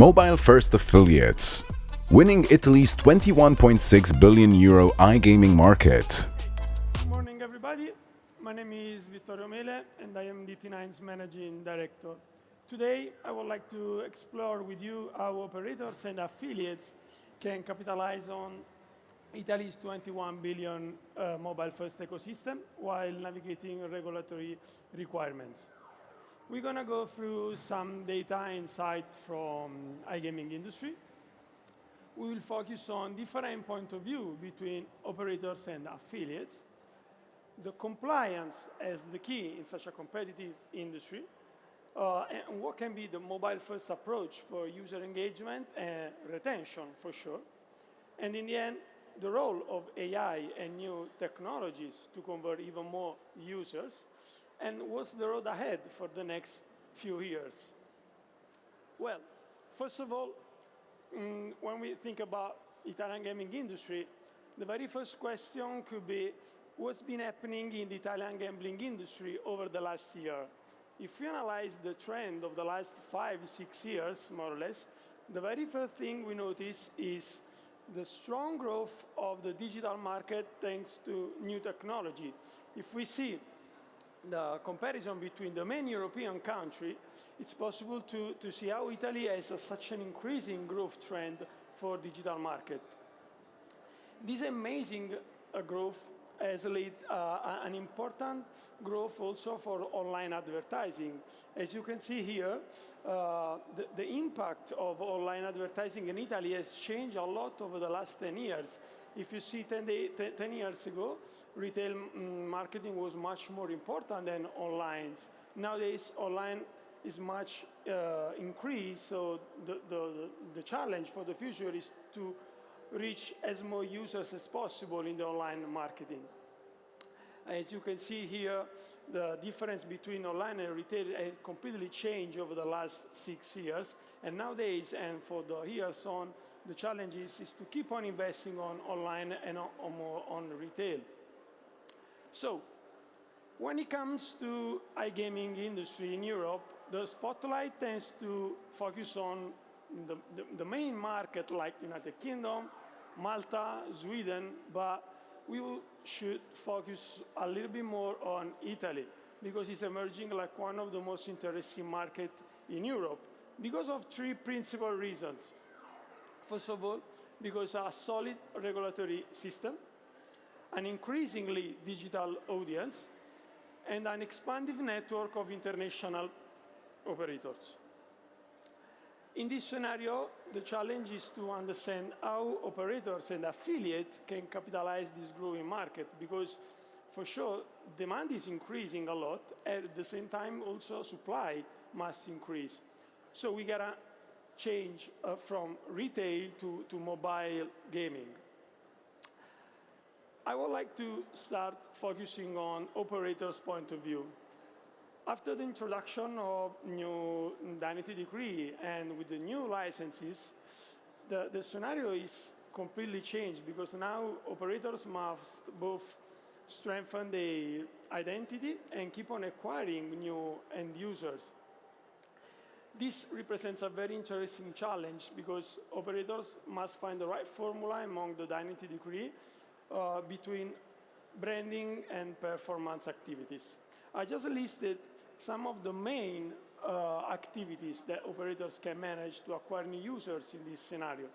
Mobile-first affiliates, winning Italy's 21.6 billion euro iGaming market. Good morning, everybody. My name is Vittorio Mele, and I am DT9's Managing Director. Today, I would like to explore with you how operators and affiliates can capitalize on Italy's 21 billion mobile-first ecosystem while navigating regulatory requirements. We're going to go through some data insight from iGaming industry. We will focus on different point of view between operators and affiliates, the compliance as the key in such a competitive industry, and what can be the mobile-first approach for user engagement and retention, for sure. And in the end, the role of AI and new technologies to convert even more users, and what's the road ahead for the next few years. Well, first of all, when we think about Italian gaming industry, the very first question could be, what's been happening in the Italian gambling industry over the last year? If we analyze the trend of the last 5, 6 years, more or less, the very first thing we notice is the strong growth of the digital market thanks to new technology. If we see the comparison between the main European countries, it's possible to see how Italy has such an increasing growth trend for digital market. This amazing growth has led an important growth also for online advertising. As you can see here, the impact of online advertising in Italy has changed a lot over the last 10 years. If you see 10 years ago, retail marketing was much more important than online. Nowadays, online is much increased, so the challenge for the future is to reach as more users as possible in the online marketing. As you can see here, the difference between online and retail has completely changed over the last 6 years. And nowadays, and for the years on, the challenge is to keep on investing on online and more on retail. So, when it comes to iGaming industry in Europe, the spotlight tends to focus on the main market like United Kingdom, Malta, Sweden, but we should focus a little bit more on Italy because it's emerging like one of the most interesting markets in Europe because of 3 principal reasons. First of all, because a solid regulatory system, an increasingly digital audience, and an expanding network of international operators. In this scenario, the challenge is to understand how operators and affiliates can capitalize this growing market because, for sure, demand is increasing a lot, and at the same time, also supply must increase. So we gotta change from retail to mobile gaming. I would like to start focusing on operators' point of view. After the introduction of new indemnity decree and with the new licenses, the scenario is completely changed because now operators must both strengthen their identity and keep on acquiring new end users. This represents a very interesting challenge because operators must find the right formula among the indemnity decree between branding and performance activities. I just listed some of the main activities that operators can manage to acquire new users in this scenario.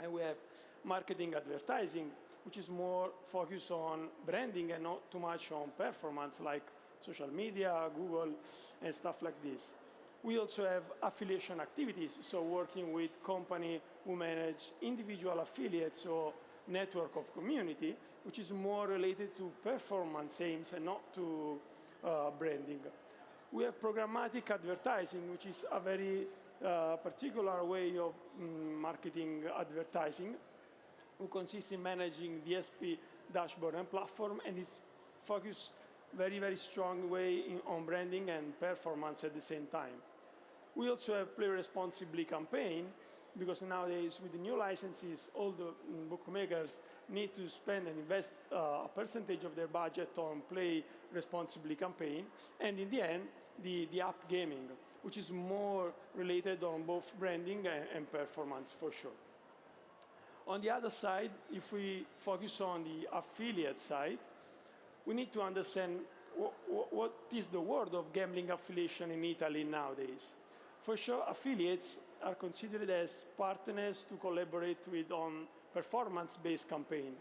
And we have marketing advertising, which is more focused on branding and not too much on performance like social media, Google, and stuff like this. We also have affiliation activities, so working with companies who manage individual affiliates or network of community, which is more related to performance aims and not to branding. We have programmatic advertising, which is a very particular way of marketing advertising, who consists in managing DSP dashboard and platform, and it's focused very, very strong way on branding and performance at the same time. We also have Play Responsibly campaign, because nowadays with the new licenses, all the bookmakers need to spend and invest a percentage of their budget on play responsibly campaign, and in the end, the app gaming, which is more related on both branding and performance for sure. On the other side, if we focus on the affiliate side, we need to understand what is the world of gambling affiliation in Italy nowadays. For sure, affiliates are considered as partners to collaborate with on performance-based campaign,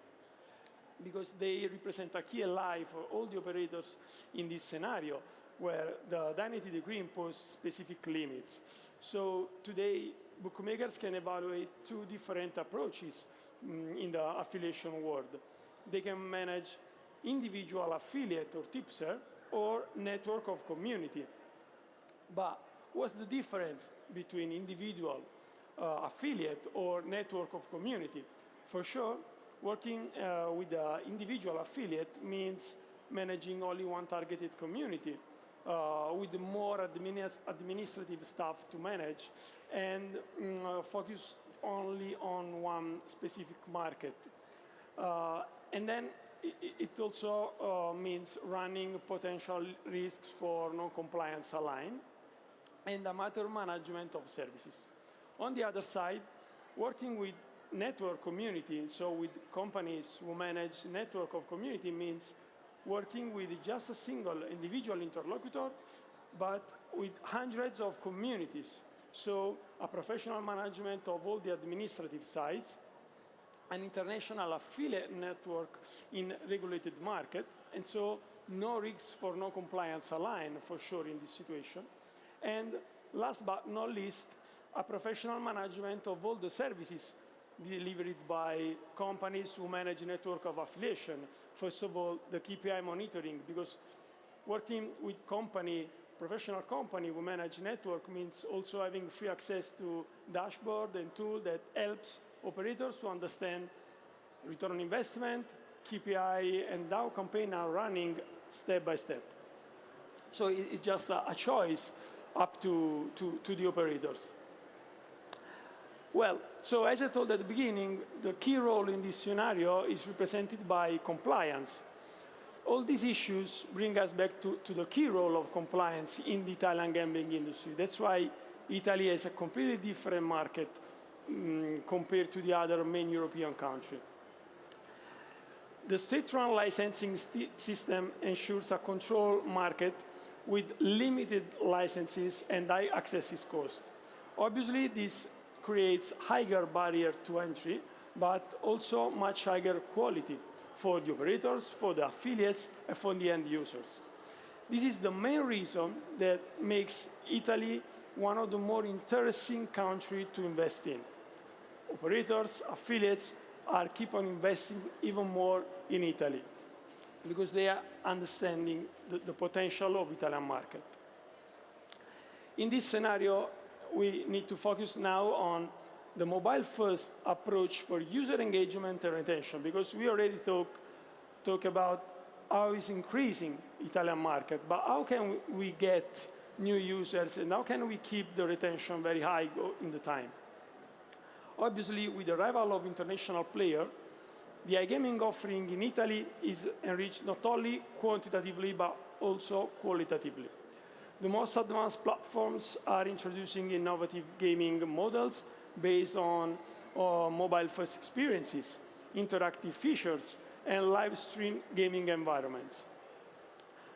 because they represent a key ally for all the operators in this scenario, where the Dynity Decree imposes specific limits. So today, bookmakers can evaluate two different approaches in the affiliation world. They can manage individual affiliate or tipster or network of community. But what's the difference between individual affiliate or network of community? For sure, working with the individual affiliate means managing only one targeted community with more administrative stuff to manage and focus only on one specific market. And then it also means running potential risks for non-compliance align and amateur management of services. On the other side, working with network community, so with companies who manage network of community, means working with just a single individual interlocutor, but with hundreds of communities. So a professional management of all the administrative sides, an international affiliate network in regulated market, and so no risks for no compliance align for sure in this situation. And last but not least, a professional management of all the services delivered by companies who manage a network of affiliation. First of all, the KPI monitoring, because working with professional company who manage network means also having free access to dashboard and tool that helps operators to understand return on investment, KPI, and how campaigns are running step by step. So it's just a choice up to the operators. Well, so as I told at the beginning, the key role in this scenario is represented by compliance. All these issues bring us back to the key role of compliance in the Italian gambling industry. That's why Italy has a completely different market compared to the other main European countries. The state-run licensing system ensures a controlled market with limited licenses and high access cost. Obviously, this creates higher barrier to entry, but also much higher quality for the operators, for the affiliates, and for the end users. This is the main reason that makes Italy one of the more interesting countries to invest in. Operators, affiliates keep on investing even more in Italy because they are understanding the potential of the Italian market. In this scenario, we need to focus now on the mobile-first approach for user engagement and retention, because we already talk about how it's increasing Italian market, but how can we get new users and how can we keep the retention very high in the time? Obviously, with the arrival of international players, the iGaming offering in Italy is enriched not only quantitatively, but also qualitatively. The most advanced platforms are introducing innovative gaming models based on mobile-first experiences, interactive features, and live stream gaming environments.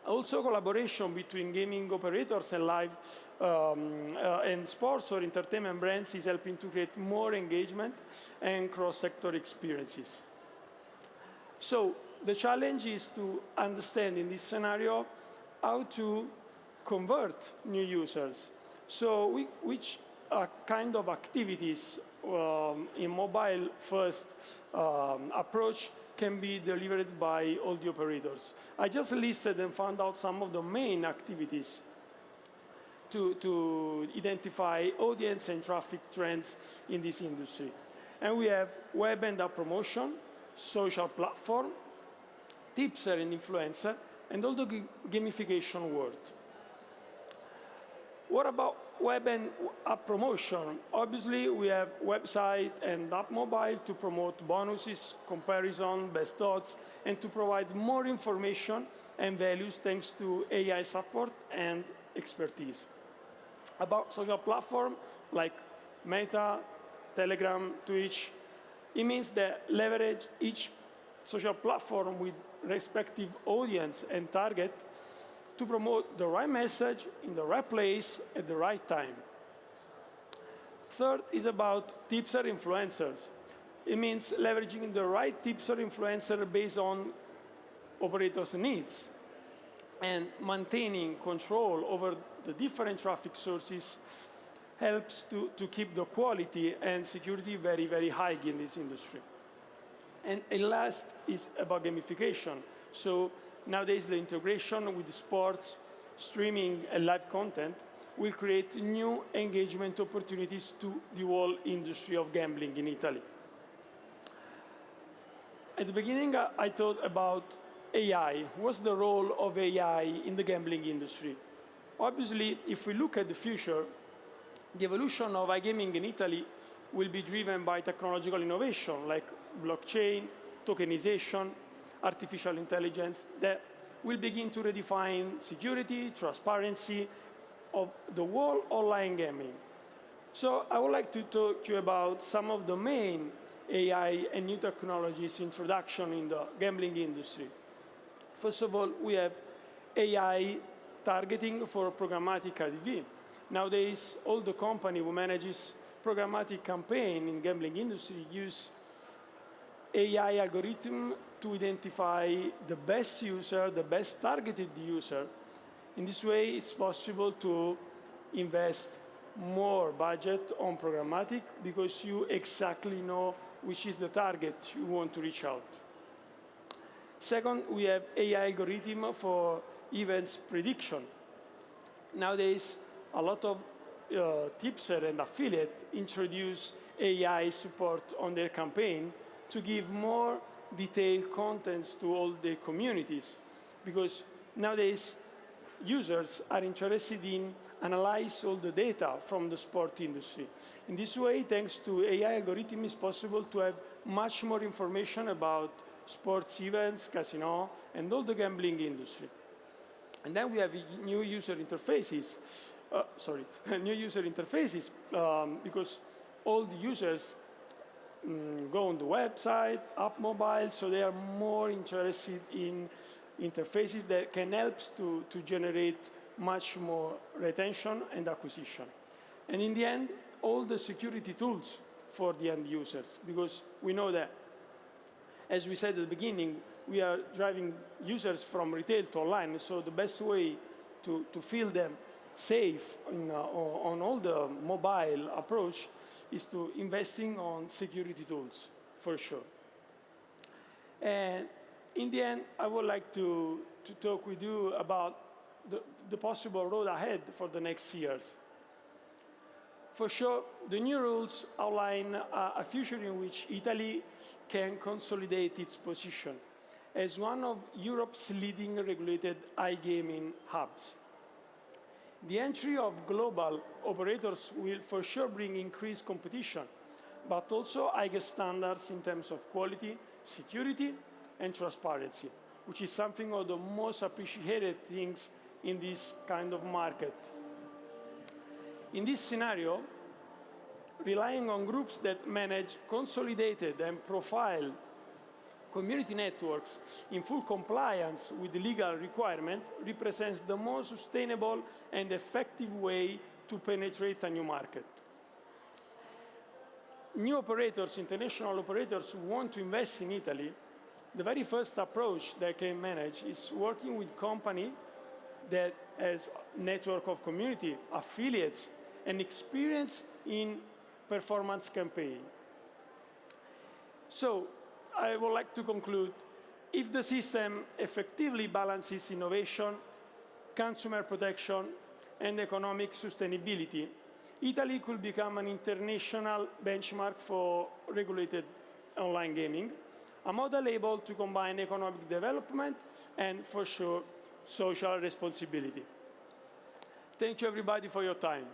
Also, collaboration between gaming operators and live and sports or entertainment brands is helping to create more engagement and cross-sector experiences. So the challenge is to understand in this scenario how to convert new users. So which kind of activities in mobile-first approach can be delivered by all the operators. I just listed and found out some of the main activities to identify audience and traffic trends in this industry. And we have web and app promotion, social platform, tipster and influencer, and all the gamification world. What about web and app promotion? Obviously, we have website and app mobile to promote bonuses, comparison, best odds, and to provide more information and values thanks to AI support and expertise. About social platform like Meta, Telegram, Twitch, it means that leverage each social platform with respective audience and target to promote the right message in the right place at the right time. Third is about tips or influencers. It means leveraging the right tips or influencer based on operators' needs and maintaining control over the different traffic sources helps to keep the quality and security very, very high in this industry. And last is about gamification. So nowadays the integration with sports, streaming, and live content will create new engagement opportunities to the whole industry of gambling in Italy. At the beginning, I thought about AI. What's the role of AI in the gambling industry? Obviously, if we look at the future, the evolution of iGaming in Italy will be driven by technological innovation like blockchain, tokenization, artificial intelligence that will begin to redefine security, transparency of the whole online gaming. So I would like to talk to you about some of the main AI and new technologies introduction in the gambling industry. First of all, we have AI targeting for programmatic ADV. Nowadays, all the company who manages programmatic campaign in gambling industry use AI algorithm to identify the best user, the best targeted user. In this way, it's possible to invest more budget on programmatic because you exactly know which is the target you want to reach out. Second, we have AI algorithm for events prediction. Nowadays, a lot of tipster and affiliate introduce AI support on their campaign to give more detailed contents to all the communities. Because nowadays, users are interested in analyze all the data from the sport industry. In this way, thanks to AI algorithm, it's possible to have much more information about sports events, casino, and all the gambling industry. And then we have new user interfaces. New user interfaces because all the users go on the website, app mobile, so they are more interested in interfaces that can help to generate much more retention and acquisition. And in the end, all the security tools for the end users, because we know that, as we said at the beginning, we are driving users from retail to online, so the best way to feel them safe on all the mobile approach is to investing on security tools, for sure. And in the end, I would like to talk with you about the possible road ahead for the next years. For sure, the new rules outline a future in which Italy can consolidate its position as one of Europe's leading regulated iGaming hubs. The entry of global operators will for sure bring increased competition, but also higher standards in terms of quality, security, and transparency, which is something of the most appreciated things in this kind of market. In this scenario, relying on groups that manage consolidated and profile community networks in full compliance with the legal requirement represents the most sustainable and effective way to penetrate a new market. New operators, international operators who want to invest in Italy, the very first approach they can manage is working with company that has a network of community, affiliates, and experience in performance campaign. So, I would like to conclude, if the system effectively balances innovation, consumer protection, and economic sustainability, Italy could become an international benchmark for regulated online gaming, a model able to combine economic development and, for sure, social responsibility. Thank you, everybody, for your time.